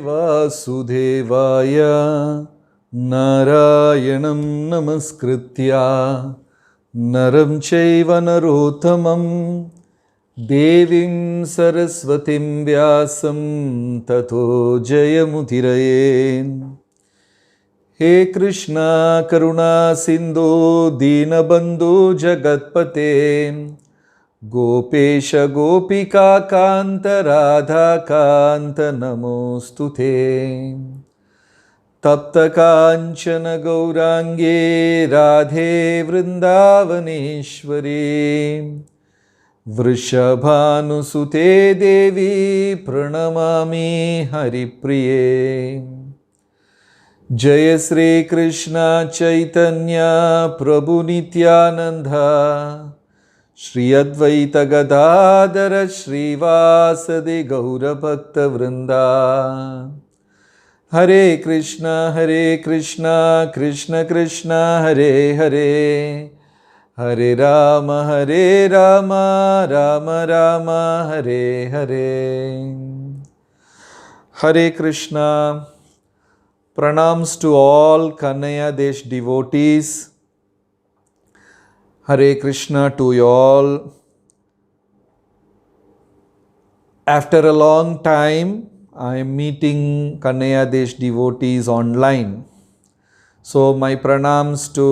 वासुदेवाय नारायणं नमस्कृत्य नरं चैव नरोत्तमं देवीं सरस्वतीं व्यासं ततो जयमुदीरये। हे कृष्णा करुणा सिन्धो दीनबन्धो जगत्पते गोपेश गोपिका कांत राधा कांत नमोस्तुते। तप्त कांचन गौरांगे राधे वृंदावनेश्वरी वृषभानुसुते देवी प्रणमामि हरिप्रिये। जय श्री कृष्ण चैतन्य प्रभु नित्यानंद श्री अद्वैत गदाधर श्रीवासदि गौरभक्तवृंदा। हरे कृष्णा कृष्ण कृष्ण हरे हरे हरे राम राम राम हरे हरे। हरे Krishna. Pranams to all Kanhaiya Desh devotees. Hare Krishna to you all. After a long time, I am meeting Kanhaiya Desh devotees online. So my pranams to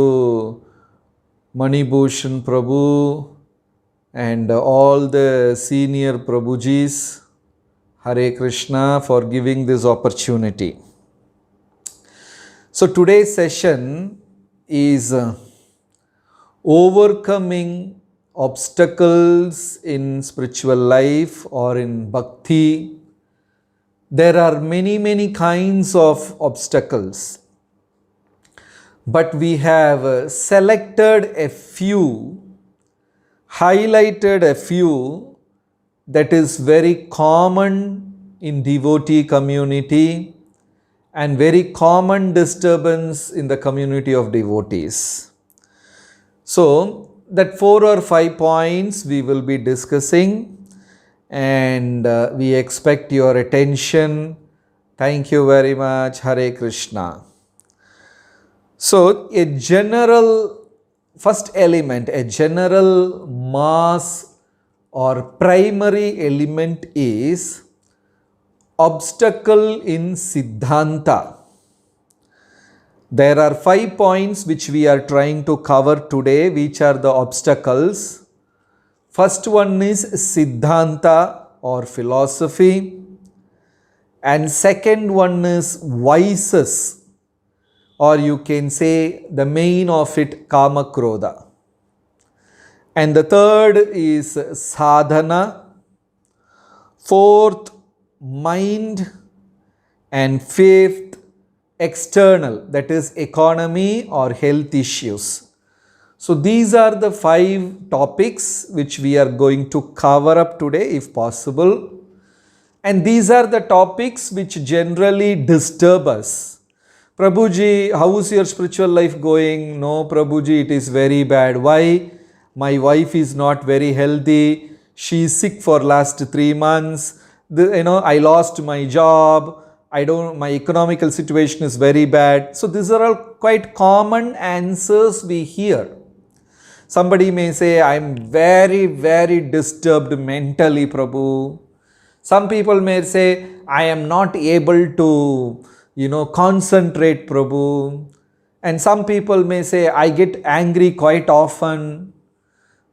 Mani Bhushan Prabhu and all the senior Prabhujis. Hare Krishna for giving this opportunity. So today's session is overcoming obstacles in spiritual life or in bhakti. There are many kinds of obstacles, but we have selected a few, highlighted a few that is very common in devotee community and very common disturbance in the community of devotees. So that 4 or 5 points we will be discussing, and we expect your attention. Thank you very much. Hare Krishna. So a general first element, a general mass or primary element is obstacle in Siddhanta. There are 5 points which we are trying to cover today, which are the obstacles. First one is Siddhanta or philosophy, and second one is vices, or you can say the main of it, Kama Krodha. And the third is sadhana. Fourth, mind. And fifth, external, that is economy or health issues. So these are the 5 topics which we are going to cover up today if possible. And these are the topics which generally disturb us. Prabhuji, how is your spiritual life going? No, Prabhuji, it is very bad. Why? My wife is not very healthy. She is sick for last 3 months. I lost my job. My economical situation is very bad. So these are all quite common answers we hear. Somebody may say, I am very disturbed mentally, Prabhu. Some people may say, I am not able to, concentrate, Prabhu. And some people may say, I get angry quite often.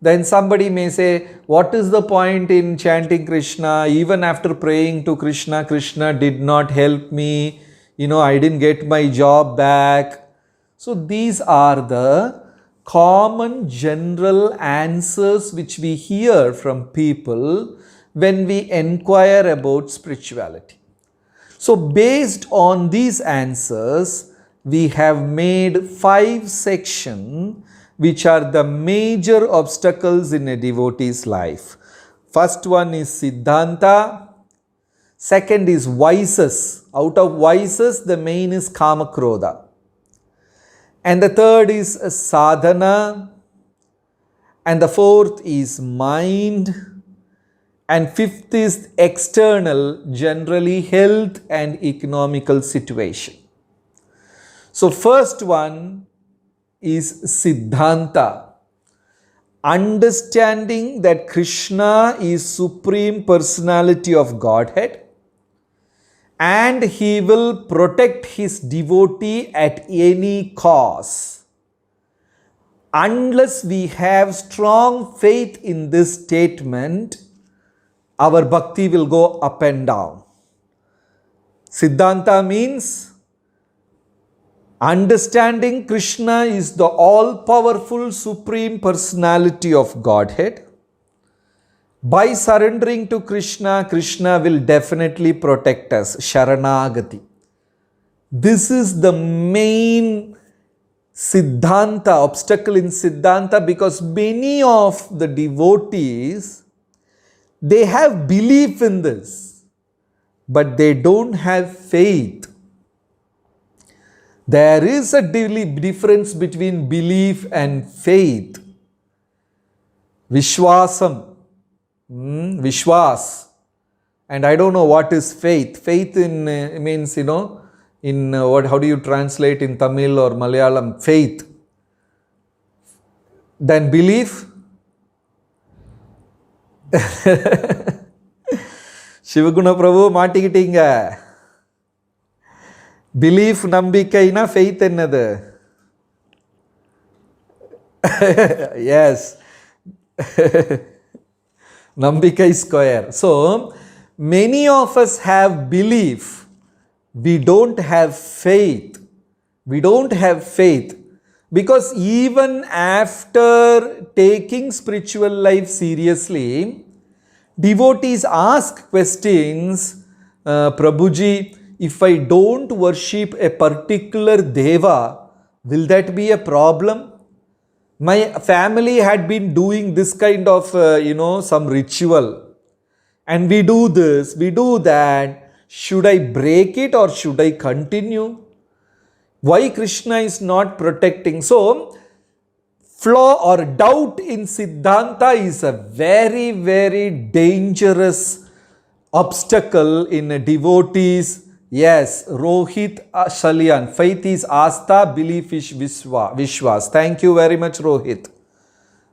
Then somebody may say, what is the point in chanting Krishna? Even after praying to Krishna, Krishna did not help me. I didn't get my job back. So these are the common general answers which we hear from people when we inquire about spirituality. So based on these answers, we have made 5 sections which are the major obstacles in a devotee's life. First one is Siddhanta. Second is vices. Out of vices, the main is Kama Krodha. And the third is sadhana. And the fourth is mind. And fifth is external, generally health and economical situation. So first one is Siddhanta. Understanding that Krishna is Supreme Personality of Godhead and he will protect his devotee at any cost. Unless we have strong faith in this statement, our bhakti will go up and down. Siddhanta means understanding Krishna is the all-powerful Supreme Personality of Godhead. By surrendering to Krishna, Krishna will definitely protect us. Sharanagati. This is the main Siddhanta, obstacle in Siddhanta, because many of the devotees, they have belief in this, but they don't have faith. There is a difference between belief and faith. Vishwasam, Vishwas. And I don't know what is faith. Faith means, in how do you translate in Tamil or Malayalam? Faith. Then belief. Shivaguna Prabhu மாட்டிக்கிட்டீங்க. Belief நம்பிக்கைனா faith என்னது? Yes. Nambikai square. So, many of us have belief. We don't have faith. We don't have faith. Because even after taking spiritual life seriously, devotees ask questions. Prabhuji, if I don't worship a particular deva, will that be a problem? My family had been doing this kind of, some ritual. And we do this, we do that. Should I break it or should I continue? Why Krishna is not protecting? So, flaw or doubt in Siddhanta is a very, very dangerous obstacle in a devotees. Yes, Rohit Shalyan. Faith is Asta, belief is Vishwas. Thank you very much, Rohit.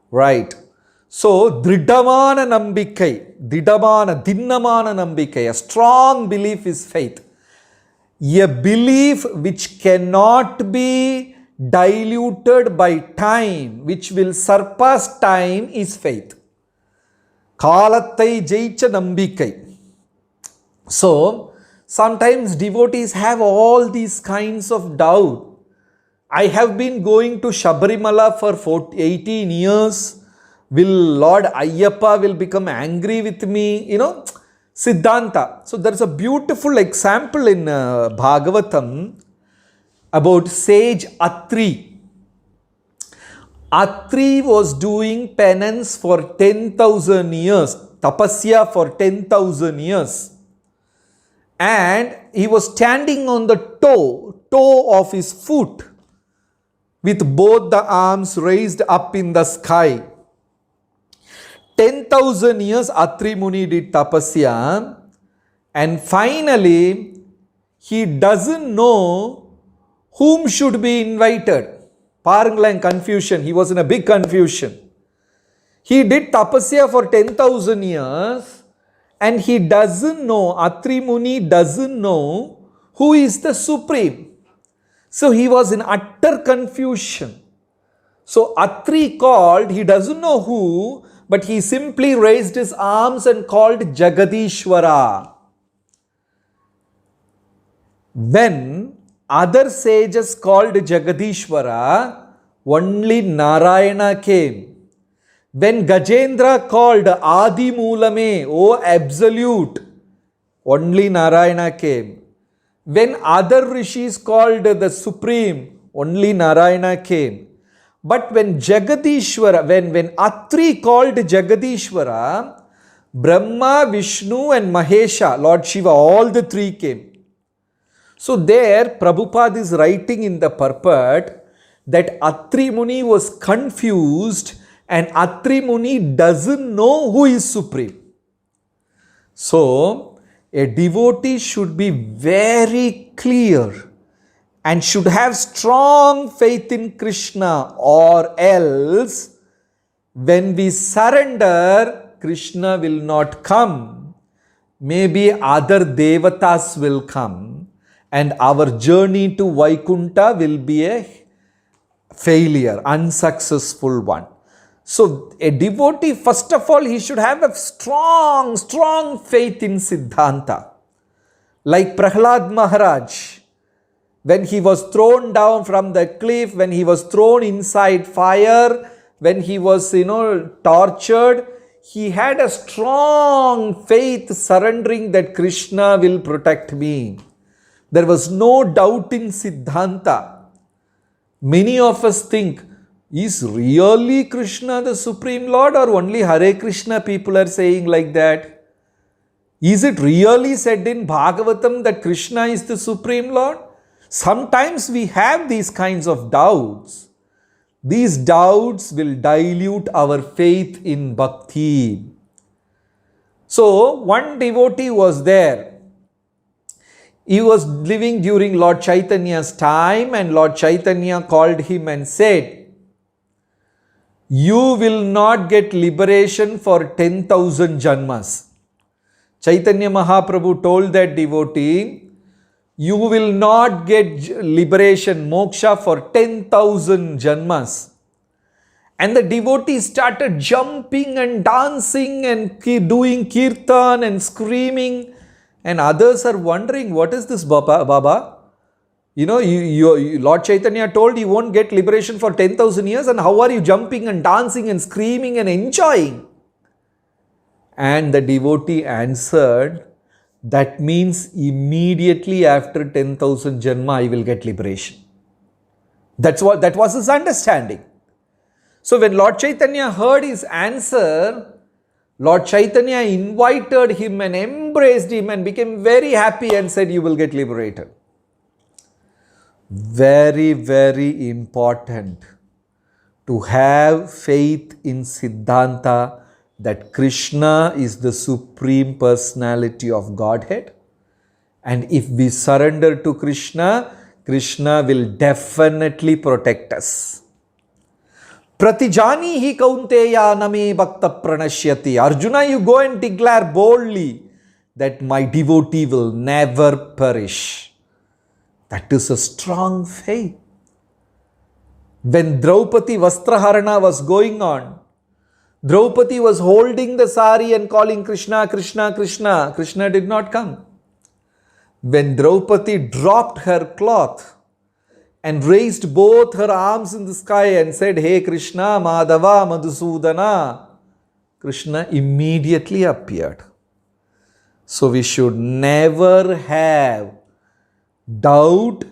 Right. So, Dridamana Nambikai. Dinnamana Nambikai. A strong belief is faith. A belief which cannot be diluted by time, which will surpass time, is faith. Kalattai jaicha nambikai. So, sometimes devotees have all these kinds of doubt. I have been going to Shabarimala for 18 years. Will Lord Ayyappa will become angry with me? Siddhanta. So there is a beautiful example in Bhagavatam about sage Atri. Atri was doing penance for 10,000 years, tapasya for 10,000 years. And he was standing on the toe of his foot with both the arms raised up in the sky. 10,000 years Atri Muni did tapasya, and finally he doesn't know whom should be invited. Parangalan confusion. He was in a big confusion. He did tapasya for 10,000 years and he doesn't know, Atri Muni doesn't know who is the Supreme. So he was in utter confusion. So Atri called, he doesn't know who, but he simply raised his arms and called Jagadishwara. When other sages called Jagadishwara, only Narayana came. When Gajendra called Adi Moolame, O Absolute, only Narayana came. When other rishis called the Supreme, only Narayana came. But when Jagadishwara, when Atri called Jagadishwara, Brahma, Vishnu and Mahesha, Lord Shiva, all the three came. So there Prabhupada is writing in the purport that Atri Muni was confused and Atri Muni doesn't know who is Supreme. So, a devotee should be very clear and should have strong faith in Krishna, or else when we surrender, Krishna will not come. Maybe other devatas will come and our journey to Vaikuntha will be a failure, unsuccessful one. So a devotee, first of all, he should have a strong faith in Siddhanta. Like Prahlad Maharaj, when he was thrown down from the cliff, when he was thrown inside fire, when he was, tortured, he had a strong faith surrendering that Krishna will protect me. There was no doubt in Siddhanta. Many of us think, is really Krishna the Supreme Lord, or only Hare Krishna people are saying like that? Is it really said in Bhagavatam that Krishna is the Supreme Lord? Sometimes we have these kinds of doubts. These doubts will dilute our faith in bhakti. So, one devotee was there. He was living during Lord Chaitanya's time, and Lord Chaitanya called him and said, "You will not get liberation for 10,000 janmas." Chaitanya Mahaprabhu told that devotee, "You will not get liberation, moksha, for 10,000 janmas." And the devotee started jumping and dancing and doing kirtan and screaming. And others are wondering, what is this Baba? Lord Chaitanya told you won't get liberation for 10,000 years, and how are you jumping and dancing and screaming and enjoying? And the devotee answered, that means immediately after 10,000 janma I will get liberation. That was his understanding. So when Lord Chaitanya heard his answer, Lord Chaitanya invited him and embraced him and became very happy and said, you will get liberated. Very, very important to have faith in Siddhanta that Krishna is the Supreme Personality of Godhead. And if we surrender to Krishna, Krishna will definitely protect us. Pratijani hi kaunteya name bhakta pranashyati. Arjuna, you go and declare boldly that my devotee will never perish. That is a strong faith. When Draupadi Vastraharana was going on, Draupadi was holding the sari and calling Krishna, Krishna, Krishna. Krishna did not come. When Draupadi dropped her cloth and raised both her arms in the sky and said, Hey Krishna, Madhava, Madhusudana, Krishna immediately appeared. So we should never have doubt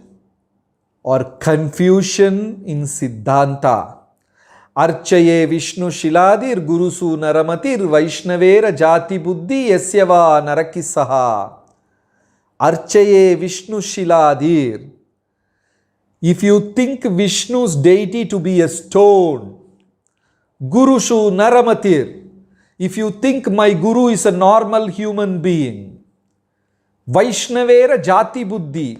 or confusion in Siddhanta. Archaye Vishnu Shiladir Gurusu Naramatir Vaishnavera Jati Buddhi Yasyava Narakisaha. Archaye Vishnu Shiladir. If you think Vishnu's deity to be a stone, Gurushu Naramatir, if you think my Guru is a normal human being, Vaishnavera Jati Buddhi,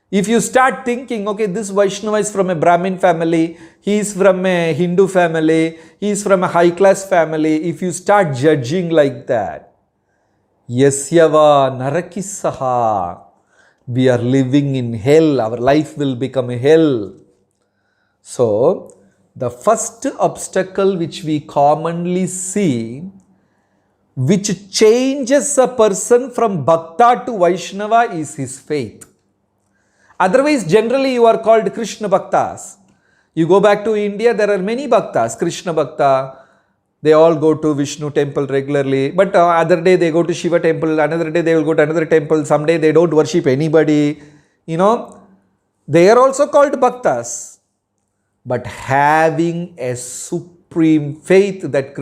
if you start thinking, okay, this Vaishnava is from a Brahmin family, he is from a Hindu family, he is from a high class family, if you start judging like that, Yasyava Narakisaha, we are living in hell, our life will become a hell. So, the first obstacle which we commonly see, which changes a person from Bhakta to Vaishnava, is his faith. Otherwise, generally you are called Krishna Bhaktas. You go back to India, there are many Bhaktas, Krishna Bhakta. They all go to Vishnu temple regularly. But other day they go to Shiva temple, another day they will go to another temple, someday they don't worship anybody. They are also called Bhaktas. But having a supreme faith that